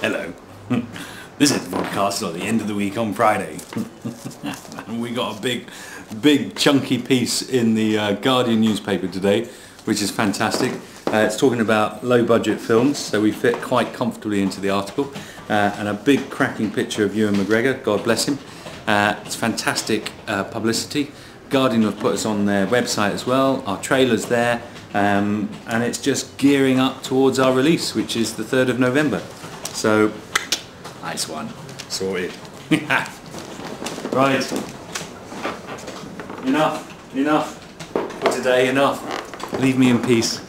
Hello. This is the podcast at the end of the week on Friday. We got a big chunky piece in the Guardian newspaper today, which is fantastic. It's talking about low budget films, so we fit quite comfortably into the article. And a big cracking picture of Ewan McGregor, God bless him. It's fantastic publicity. Guardian have put us on their website as well. Our trailer's there, and it's just gearing up towards our release, which is the 3rd of November. So, nice one. Sorted. Right. Enough for today, enough. Leave me in peace.